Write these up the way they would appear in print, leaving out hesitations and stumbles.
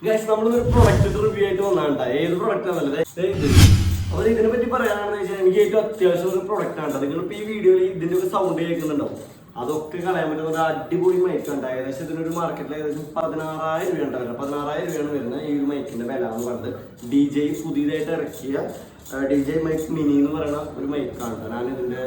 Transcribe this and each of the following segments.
Guys നമ്മളൊരു product review ആയിട്ട് വന്നാണ്. ഏത് പ്രൊഡക്റ്റ് ആണല്ലേ അപ്പോൾ ഇതിനെ പറ്റി പറയാനാണെന്ന് വെച്ചാൽ എനിക്ക് ഏറ്റവും അത്യാവശ്യം ഒരു പ്രൊഡക്റ്റ് ആണ്. നിങ്ങളിപ്പോൾ ഈ വീഡിയോയിൽ ഇതിന്റെ ഒരു സൗണ്ട് കേൾക്കുന്നുണ്ടാവും. അതൊക്കെ കളയാൻ പറ്റുന്ന ഒരു അടിപൊളി മൈക്ക് ഉണ്ട്. ഏകദേശം ഇതിനൊരു മാർക്കറ്റിൽ ഏകദേശം 16,000 രൂപ ഉണ്ടാവില്ല. 16,000 രൂപയാണ് വരുന്നത് ഈ ഒരു മൈക്കിന്റെ വില എന്ന് പറയുന്നത്. DJ പുതിയതായിട്ട് ഇറക്കിയ DJ മൈക്ക് മിനി എന്ന് പറയുന്ന ഒരു മൈക്കാണ്. ഞാൻ ഇതിന്റെ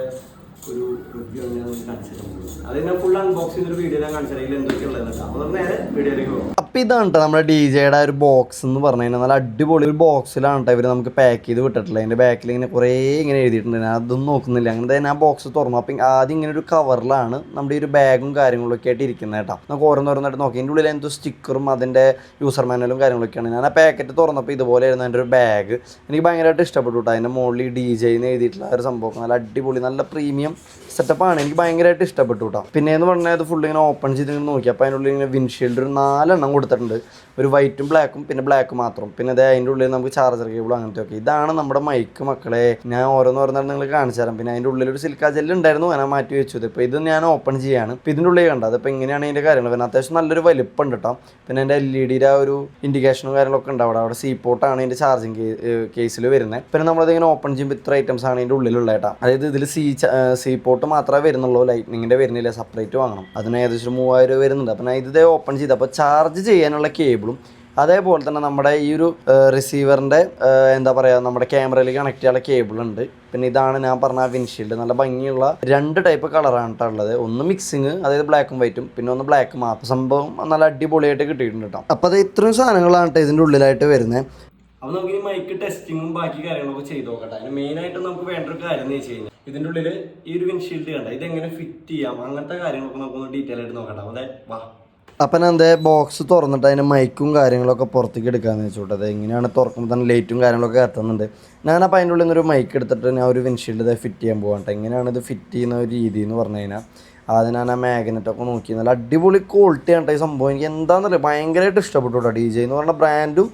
ഒരു റിവ്യൂ ഞാൻ കാണിച്ചിട്ടുണ്ട്. അത് ഞാൻ ഫുൾ അൺബോക്സ് ചെയ്തൊരു വീഡിയോ ഞാൻ കാണിച്ചത് എന്തൊക്കെയുള്ളത്. അപ്പോൾ നേരെ വീഡിയോയിലേക്ക് പോകും. അപ്പം ഇതാണ് കേട്ടോ നമ്മുടെ DJയുടെ ഒരു ബോക്സ് എന്ന് പറഞ്ഞു കഴിഞ്ഞാൽ നല്ല അടിപൊളി ഒരു ബോക്സിലാണ് കേട്ടോ ഇവർ നമുക്ക് പാക്ക് ചെയ്ത് വിട്ടിട്ടുള്ളത്. അതിൻ്റെ ബാക്കിൽ ഇങ്ങനെ കുറേ ഇങ്ങനെ എഴുതിയിട്ടുണ്ട്. ഞാൻ അതൊന്നും നോക്കുന്നില്ല. അങ്ങനെ ഞാൻ ബോക്സ് തുറന്നു. അപ്പം ആദ്യം ഇങ്ങനെ ഒരു കവറിലാണ് നമ്മുടെ ഈ ഒരു ബാഗും കാര്യങ്ങളൊക്കെ ആയിട്ട് ഇരിക്കുന്നത് കേട്ടോ. നമുക്ക് ഓരോന്നോരോന്നായിട്ട് നോക്കി അതിൻ്റെ ഉള്ളിൽ എന്തോ സ്റ്റിക്കറും അതിൻ്റെ യൂസർ മാനുവലും കാര്യങ്ങളൊക്കെയാണ്. ഞാൻ ആ പാക്കറ്റ് തുറന്നപ്പോൾ ഇതുപോലെ ആയിരുന്നു എൻ്റെ ഒരു ബാഗ്. എനിക്ക് ഭയങ്കരമായിട്ട് ഇഷ്ടപ്പെട്ടു കേട്ടോ. അതിൻ്റെ മുകളിൽ DJ എന്ന് എഴുതിയിട്ടുള്ള ഒരു സംഭവം നല്ല അടിപൊളി നല്ല പ്രീമിയം സെറ്റപ്പാണ്. എനിക്ക് ഭയങ്കരമായിട്ട് ഇഷ്ടപ്പെട്ടു കേട്ടോ. പിന്നെ എന്ന് പറഞ്ഞാൽ അത് ഫുൾ ഇങ്ങനെ ഓപ്പൺ ചെയ്ത് നോക്കി. അപ്പോൾ അതിൻ്റെ ഉള്ളിൽ ഇങ്ങനെ വിൻഷീൽഡ് ഒരു 4 എണ്ണം കൊടുത്തിട്ടുണ്ട്. ഒരു വൈറ്റും ബ്ലാക്കും പിന്നെ ബ്ലാക്ക് മാത്രം. പിന്നെ അത് അതിൻ്റെ ഉള്ളിൽ നമുക്ക് ചാർജർ കേബിളും അങ്ങനത്തെ ഒക്കെ. ഇതാണ് നമ്മുടെ മൈക്ക് മക്കളെ. ഞാൻ ഓരോന്നോരോന്നായിട്ട് നിങ്ങൾ കാണിച്ചു തരാം. പിന്നെ അതിൻ്റെ ഉള്ളിൽ ഒരു സിലിക്ക ജെല്ല് ഉണ്ടായിരുന്നു. ഞാൻ മാറ്റി വെച്ചത്. ഇപ്പോൾ ഇത് ഞാൻ ഓപ്പൺ ചെയ്യാണ്. ഇപ്പോൾ ഇതിൻ്റെ ഉള്ളിൽ കണ്ടത് അപ്പോൾ എങ്ങനെയാണ് അതിൻ്റെ കാര്യങ്ങൾ. പിന്നെ അത്യാവശ്യം നല്ലൊരു വലിപ്പം ഉണ്ട് കേട്ടോ. പിന്നെ എൻ്റെ LED ആ ഒരു ഇൻഡിക്കേഷനും കാര്യങ്ങളൊക്കെ ഉണ്ട് അവിടെ സി പോർട്ടാണ് ഇതിൻ്റെ ചാർജിങ് കേസിൽ വരുന്നത്. പിന്നെ നമ്മളതിങ്ങനെ ഓപ്പൺ ചെയ്യുമ്പോൾ ഇത്ര ഐറ്റംസ് ആണ് ഇതിൻ്റെ ഉള്ളിലുള്ള കേട്ടോ. അതായത് ഇതിൽ സി പോർട്ട് മാത്രമേ വരുന്നുള്ളൂ. ലൈറ്റ്നിങ്ങിൻ്റെ വരുന്നില്ല. സെപ്പറേറ്റ് വാങ്ങണം. അതിന് ഏകദേശം 3000 രൂപ വരുന്നുണ്ട്. അപ്പം ഞാൻ ഇത് ഓപ്പൺ ചെയ്ത് അപ്പോൾ ചാർജ് ചെയ്യാനുള്ള കേബിളും അതേപോലെ തന്നെ നമ്മുടെ ഈ ഒരു റിസീവറിൻ്റെ എന്താ പറയുക നമ്മുടെ ക്യാമറയിൽ കണക്ട് ചെയ്യാനുള്ള കേബിളുണ്ട്. പിന്നെ ഇതാണ് ഞാൻ പറഞ്ഞ വിൻഷീൽഡ്. നല്ല ഭംഗിയുള്ള 2 ടൈപ്പ് കളറാണ് കേട്ടോ ഉള്ളത്. ഒന്ന് മിക്സിങ് അതായത് ബ്ലാക്കും വൈറ്റും പിന്നെ ഒന്ന് ബ്ലാക്ക് മാത്രം. സംഭവം നല്ല അടിപൊളിയായിട്ട് കിട്ടിയിട്ടുണ്ട് കേട്ടോ. അപ്പോൾ അത് ഇത്രയും സാധനങ്ങളാണ് കേട്ടോ ഇതിൻ്റെ ഉള്ളിലായിട്ട് വരുന്നത്. അപ്പോൾ നമുക്ക് ഈ മൈക്ക് ടെസ്റ്റിങ്ങും ബാക്കി കാര്യങ്ങളൊക്കെ ചെയ്ത് നോക്കട്ടെ. അതിന് മെയിനായിട്ട് നമുക്ക് വേണ്ട ഒരു കാര്യം എന്ന് വെച്ച് കഴിഞ്ഞാൽ ഇതിൻ്റെ ഉള്ളിൽ ഈ ഒരു വിൻഷീൽഡ് കണ്ട ഇതെങ്ങനെ ഫിറ്റ് ചെയ്യാം അങ്ങനത്തെ കാര്യങ്ങളൊക്കെ നമുക്കൊന്ന് ഡീറ്റെയിൽ ആയിട്ട് നോക്കട്ടെ. അതെ വാ. അപ്പം ഞാൻ എന്താ ബോക്സ് തുറന്നിട്ട് അതിൻ്റെ മൈക്കും കാര്യങ്ങളൊക്കെ പുറത്തേക്ക് എടുക്കാമെന്ന് വെച്ചോട്ടെ. അത് എങ്ങനെയാണ് തുറക്കുമ്പോൾ തന്നെ ലൈറ്റും കാര്യങ്ങളൊക്കെ എത്തുന്നുണ്ട്. ഞാനപ്പോൾ അതിൻ്റെ ഉള്ളിൽ നിന്നൊരു മൈക്ക് എടുത്തിട്ട് ഞാൻ ഒരു വിൻഷീൽഡ് ഇത് ഫിറ്റ് ചെയ്യാൻ പോകട്ടെ. എങ്ങനെയാണ് ഇത് ഫിറ്റ് ചെയ്യുന്ന ഒരു രീതി എന്ന് പറഞ്ഞു കഴിഞ്ഞാൽ ആദ്യം ഞാൻ ആ മാഗ്നറ്റൊക്കെ നോക്കി. നല്ല അടിപൊളി ക്വാളിറ്റി ആണ് ഈ സംഭവം. എനിക്ക് എന്താണെന്നറിയാം ഭയങ്കരമായിട്ട് ഇഷ്ടപ്പെട്ടു കേട്ടോ. DJ എന്ന് പറഞ്ഞ ബ്രാൻഡും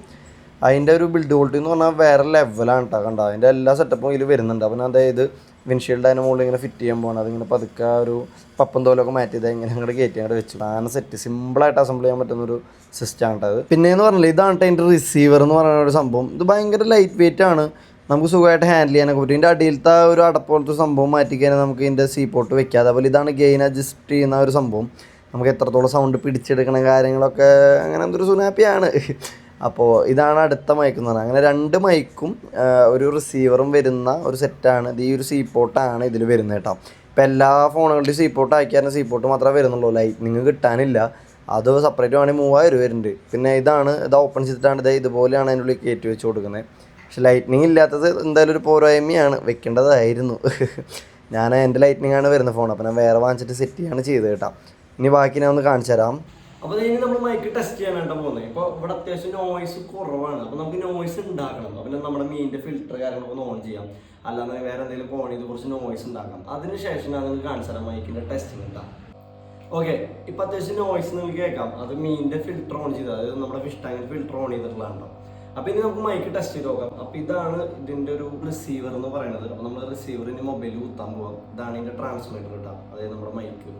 അതിൻ്റെ ഒരു ബിൽഡ് ക്വാളിറ്റി എന്ന് പറഞ്ഞാൽ വേറെ ലെവലാണ് കേട്ടോ. കണ്ടോ അതിൻ്റെ എല്ലാ സെറ്റപ്പും ഇതിൽ വരുന്നുണ്ട്. അപ്പം അതായത് വിൻഷീൽഡ് അതിൻ്റെ മുകളിൽ ഇങ്ങനെ ഫിറ്റ് ചെയ്യാൻ പോകണം. അതിങ്ങനെ പതുക്കെ ഒരു പപ്പൻ തോലൊക്കെ മാറ്റി ചെയ്ത് ഇങ്ങനെ അങ്ങോട്ട് കയറ്റി അങ്ങോട്ട് വെച്ചു. സാധനം സെറ്റ് സിമ്പിളായിട്ട് അസംബിൾ ചെയ്യാൻ പറ്റുന്നൊരു സിസ്റ്റമാണ് കേട്ടോ അത്. പിന്നെയെന്ന് പറഞ്ഞാൽ ഇതാണ് അതിൻ്റെ റിസീവർ എന്ന് പറയുന്ന ഒരു സംഭവം. ഇത് ഭയങ്കര ലൈറ്റ് വെയിറ്റ് ആണ്. നമുക്ക് സുഖമായിട്ട് ഹാൻഡിൽ ചെയ്യാനൊക്കെ പറ്റും. ഇതിൻ്റെ അടിയിലത്തെ ഒരു അടപ്പോലത്തെ സംഭവം മാറ്റിക്കഴിഞ്ഞാൽ നമുക്ക് ഇതിൻ്റെ സി പോർട്ട് വെക്കാം. അതേപോലെ ഇതാണ് ഗെയിൻ അഡ്ജസ്റ്റ് ചെയ്യുന്ന ഒരു സംഭവം. നമുക്ക് എത്രത്തോളം സൗണ്ട് പിടിച്ചെടുക്കണ കാര്യങ്ങളൊക്കെ അങ്ങനെ എന്തൊരു സുനാപ്പിയാണ്. അപ്പോൾ ഇതാണ് അടുത്ത മൈക്ക് എന്ന് പറഞ്ഞാൽ. അങ്ങനെ 2 മൈക്കും ഒരു റിസീവറും വരുന്ന ഒരു സെറ്റാണ്. ഇത് ഈ ഒരു സി പോർട്ടാണ് ഇതിൽ വരുന്നത് കേട്ടോ. ഇപ്പോൾ എല്ലാ ഫോണുകളുടെയും സി പോർട്ട് ആക്കിയാൽ സി പോർട്ട് മാത്രമേ വരുന്നുള്ളൂ. ലൈറ്റ്നിങ് കിട്ടാനില്ല. അത് സെപ്പറേറ്റ് വേണമെങ്കിൽ 3000 രൂപ വരുന്നുണ്ട്. പിന്നെ ഇത് ഓപ്പൺ ചെയ്തിട്ടാണ് ഇതുപോലെയാണ് അതിൻ്റെ ഉള്ളിൽ കയറ്റി വെച്ച് കൊടുക്കുന്നത്. പക്ഷെ ലൈറ്റ്നിങ് ഇല്ലാത്തത് എന്തായാലും ഒരു പോരായ്മയാണ്. വെക്കേണ്ടതായിരുന്നു. ഞാൻ എൻ്റെ ലൈറ്റ്നിങ് ആണ് വരുന്ന ഫോൺ. അപ്പോൾ ഞാൻ വേറെ വാങ്ങിച്ചിട്ട് സെറ്റ് ചെയ്യാണ് ചെയ്തത് കേട്ടോ. ഇനി ബാക്കി ഞാൻ ഒന്ന് കാണിച്ചു തരാം. അപ്പോൾ ഇനി നമ്മൾ മൈക്ക് ടെസ്റ്റ് ചെയ്യാനായിട്ട് പോകുന്നത്. ഇപ്പോൾ ഇവിടെ അത്യാവശ്യം നോയ്സ് കുറവാണ്. അപ്പോൾ നമുക്ക് നോയ്സ് ഉണ്ടാക്കണം. പിന്നെ നമ്മുടെ മീനിൻ്റെ ഫിൽറ്റർ കാര്യങ്ങളൊക്കെ ഒന്ന് ഓൺ ചെയ്യാം. അല്ലാതെ വേറെ എന്തെങ്കിലും ഓൺ ചെയ്ത് കുറച്ച് നോയ്സ് ഉണ്ടാക്കാം. അതിനുശേഷം ഞാൻ നിങ്ങൾക്ക് കാണിച്ചു തരാം മൈക്കിൻ്റെ ടെസ്റ്റിംഗ് ഉണ്ടാകും. ഓക്കെ, ഇപ്പോൾ അത്യാവശ്യം നോയ്സ് നിങ്ങൾക്ക് കേൾക്കാം. അത് മീനിൻ്റെ ഫിൽറ്റർ ഓൺ ചെയ്തത്, അതായത് നമ്മുടെ ഫിഷ് ടാങ്കിൻ്റെ ഫിൽറ്റർ ഓൺ ചെയ്തിട്ടുള്ളതാണ്. അപ്പോൾ ഇനി നമുക്ക് മൈക്ക് ടെസ്റ്റ് ചെയ്ത് നോക്കാം. അപ്പോൾ ഇതാണ് ഇതിൻ്റെ ഒരു റിസീവർ എന്ന് പറയുന്നത്. അപ്പോൾ നമ്മൾ റിസീവറിൻ്റെ മൊബൈലിൽ കുത്താൻ പോകാം. ഇതാണ് ഇതിൻ്റെ ട്രാൻസ്മിറ്റർ കേട്ടോ, അതായത് നമ്മുടെ മൈക്ക്.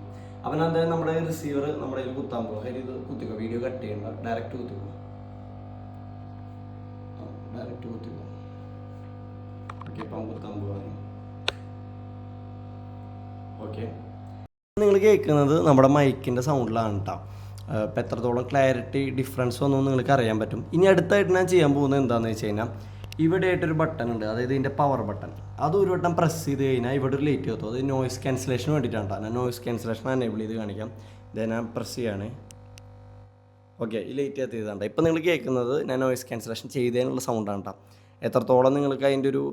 അപ്പം എന്തായാലും നമ്മുടെ റിസീവർ നമ്മുടെ കയ്യിൽ കുത്താൻ പോകും. അതിൽ ഇത് കുത്തിക്കോ, വീഡിയോ കട്ട് ചെയ്യണ്ട, ഡയറക്റ്റ് കുത്തിക്കോ. ഓക്കെ, ഇപ്പം കുത്താൻ പോകാൻ. ഓക്കെ, നിങ്ങൾ കേൾക്കുന്നത് നമ്മുടെ മൈക്കിൻ്റെ സൗണ്ടിലാണ് കേട്ടോ. ഇപ്പം എത്രത്തോളം ക്ലാരിറ്റി ഡിഫറൻസ് വന്നു നിങ്ങൾക്ക് അറിയാൻ പറ്റും. ഇനി അടുത്തായിട്ട് ഞാൻ ചെയ്യാൻ പോകുന്നത് എന്താണെന്ന് വെച്ച് കഴിഞ്ഞാൽ ഇവിടെ ആയിട്ടൊരു ബട്ടൺ ഉണ്ട്, അതായത് ഇതിൻ്റെ പവർ ബട്ടൺ. അത് ഒരു വട്ടം പ്രസ് ചെയ്ത് കഴിഞ്ഞാൽ ഇവിടെ ഒരു ലൈറ്റ് കത്തും. അത് നോയ്സ് ക്യാൻസലേഷന് വേണ്ടിയിട്ടാണ്. ഞാൻ നോയ്സ് ക്യാൻസലേഷൻ എനേബിൾ ചെയ്ത് കാണിക്കാം. ഞാൻ പ്രസ് ചെയ്യാണ്. ഓക്കെ, ഈ ലൈറ്റ് കത്തിയതാണ്. ഇപ്പം നിങ്ങൾ കേൾക്കുന്നത് ഞാൻ നോയ്സ് ക്യാൻസലേഷൻ ചെയ്തതിനുള്ള സൗണ്ടാണ് കേട്ടോ. എത്രത്തോളം നിങ്ങൾക്ക് അതിൻ്റെ ഒരു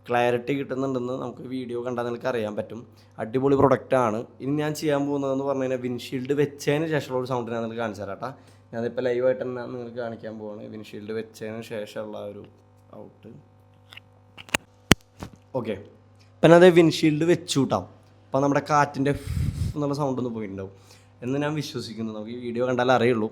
ക്ലാരിറ്റി കിട്ടുന്നുണ്ടെന്ന് നമുക്ക് വീഡിയോ കണ്ടാൽ നിങ്ങൾക്ക് അറിയാൻ പറ്റും. അടിപൊളി പ്രൊഡക്റ്റാണ്. ഇനി ഞാൻ ചെയ്യാൻ പോകുന്നതെന്ന് പറഞ്ഞു കഴിഞ്ഞാൽ വിൻഷീൽഡ് വെച്ചതിന് ശേഷമുള്ള ഒരു സൗണ്ട് ഞാൻ നിങ്ങൾക്ക് കാണിച്ചു തരാം കേട്ടോ. ഞാനിപ്പോൾ ലൈവായിട്ട് തന്നെ നിങ്ങൾക്ക് കാണിക്കാൻ പോവാണ്. വിൻഷീൽഡ് വെച്ചതിന് ശേഷമുള്ള ഒരു ഔട്ട്. ഓക്കെ, പിന്നെ അത് വിൻഷീൽഡ് വെച്ചു കൂട്ടാം. അപ്പോൾ നമ്മുടെ കാറ്റിൻ്റെ എന്നുള്ള സൗണ്ട് ഒന്ന് പോയിട്ടുണ്ടാവും എന്ന് ഞാൻ വിശ്വസിക്കുന്നു. നമുക്ക് ഈ വീഡിയോ കണ്ടാലേ അറിയുള്ളൂ.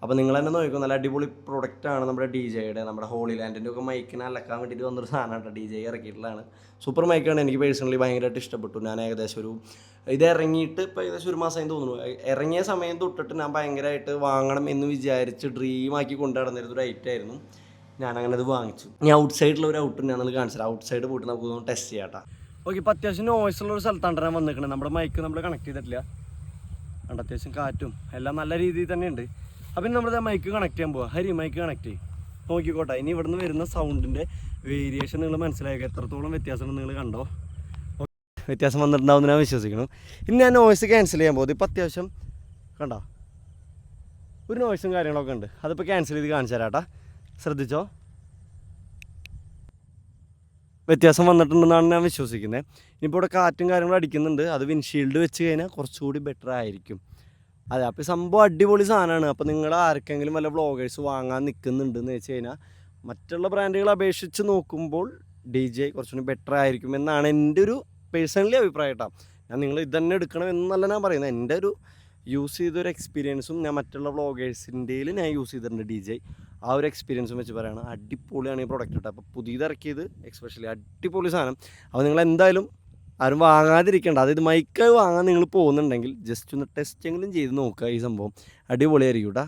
അപ്പോൾ നിങ്ങൾ തന്നെ നോക്കിക്കോ, നല്ല അടിപൊളി പ്രൊഡക്റ്റാണ് നമ്മുടെ ഡി ജെയുടെ, നമ്മുടെ ഹോളി ലാൻഡിൻ്റെ ഒക്കെ മൈക്കിനെ അലക്കാൻ വേണ്ടിയിട്ട് വന്നൊരു സാധനമാണ് കേട്ടോ. ഡി ജെ ഇറക്കിയിട്ടുള്ളതാണ്. സൂപ്പർ മൈക്കാണ്. എനിക്ക് പേഴ്സണലി ഭയങ്കരമായിട്ട് ഇഷ്ടപ്പെട്ടു. ഞാൻ ഏകദേശം ഇത് ഇറങ്ങിയിട്ട് ഇപ്പോൾ ഏകദേശം ഒരു മാസമായി തോന്നുന്നു. ഇറങ്ങിയ സമയം തൊട്ടിട്ട് ഞാൻ ഭയങ്കരമായിട്ട് വാങ്ങണം എന്ന് വിചാരിച്ച് ഡ്രീമാക്കി കൊണ്ടു നടന്നിരുന്നൊരു ഐറ്റമായിരുന്നു. ഞാനങ്ങനെ അത് വാങ്ങിച്ചു. ഇനി ഔട്ട് സൈഡിലുള്ള ഒരു ഔട്ടും ഞാൻ കാണിച്ചത്. ഔട്ട് സൈഡ് പോയിട്ട് നമുക്ക് ടെസ്റ്റ് ചെയ്യാം കേട്ടോ. ഓക്കെ, ഇപ്പോൾ അത്യാവശ്യം നോയ്സുള്ള ഒരു സ്ഥലത്താണ് ഞാൻ വന്നിരിക്കുന്നത്. നമ്മുടെ മൈക്ക് നമ്മൾ കണക്ട് ചെയ്തിട്ടില്ല കണ്ട, അത്യാവശ്യം കാറ്റും എല്ലാം നല്ല രീതിയിൽ തന്നെ ഉണ്ട്. അപ്പം നമ്മൾ മൈക്ക് കണക്ട് ചെയ്യാൻ പോവാം. ഹരി, മൈക്ക് കണക്ട് ചെയ്യും, നോക്കിക്കോട്ടെ. ഇനി ഇവിടുന്ന് വരുന്ന സൗണ്ടിൻ്റെ വേരിയേഷൻ നിങ്ങൾ മനസ്സിലാക്കുക, എത്രത്തോളം വ്യത്യാസം നിങ്ങൾ കണ്ടോ. വ്യത്യാസം വന്നിട്ടുണ്ടാവും ഞാൻ വിശ്വസിക്കണം. ഇനി ഞാൻ നോയ്സ് ക്യാൻസൽ ചെയ്യാൻ പോകുന്നത്. ഇപ്പോൾ അത്യാവശ്യം കണ്ടോ ഒരു നോയ്സും കാര്യങ്ങളൊക്കെ ഉണ്ട്. അതിപ്പോൾ ക്യാൻസൽ ചെയ്ത് കാണിച്ചു തരാം കേട്ടോ. ശ്രദ്ധിച്ചോ, വ്യത്യാസം വന്നിട്ടുണ്ടെന്നാണ് ഞാൻ വിശ്വസിക്കുന്നത്. ഇനിയിപ്പോൾ ഇവിടെ കാറ്റും കാര്യങ്ങളും അടിക്കുന്നുണ്ട്. അത് വിൻഷീൽഡ് വെച്ച് കഴിഞ്ഞാൽ കുറച്ചുകൂടി ബെറ്റർ ആയിരിക്കും. അതെ, അപ്പോൾ സംഭവം അടിപൊളി സാധനമാണ്. അപ്പോൾ നിങ്ങൾ ആർക്കെങ്കിലും വല്ല വ്ളോഗേഴ്സ് വാങ്ങാൻ നിൽക്കുന്നുണ്ടെന്ന് വെച്ച് കഴിഞ്ഞാൽ മറ്റുള്ള ബ്രാൻഡുകളെ അപേക്ഷിച്ച് നോക്കുമ്പോൾ ഡി ജെ കുറച്ചുകൂടി ബെറ്റർ ആയിരിക്കും എന്നാണ് എൻ്റെ ഒരു പേഴ്സണലി അഭിപ്രായം കേട്ടോ. ഞാൻ നിങ്ങൾ ഇതന്നെ എടുക്കണം എന്നല്ല ഞാൻ പറയുന്നത്. എൻ്റെ ഒരു യൂസ് ചെയ്തൊരു എക്സ്പീരിയൻസും ഞാൻ മറ്റുള്ള വ്ളോഗേഴ്സിൻ്റെയിൽ ഞാൻ യൂസ് ചെയ്തിട്ടുണ്ട് ഡി ജെ. ആ ഒരു എക്സ്പീരിയൻസും വെച്ച് പറയുകയാണ് അടിപൊളിയാണ് ഈ പ്രൊഡക്റ്റ് കേട്ടോ. അപ്പോൾ പുതിയതിറക്കിയത് എക്സ്പെഷ്യലി അടിപൊളി സാധനം. അപ്പോൾ നിങ്ങൾ എന്തായാലും ആരും വാങ്ങാതിരിക്കേണ്ട. അതായത് മൈക്ക് വാങ്ങാൻ നിങ്ങൾ പോകുന്നുണ്ടെങ്കിൽ ജസ്റ്റ് ഒന്ന് ടെസ്റ്റെങ്കിലും ചെയ്ത് നോക്കുക. ഈ സംഭവം അടിപൊളിയായിരിക്കും കേട്ടോ.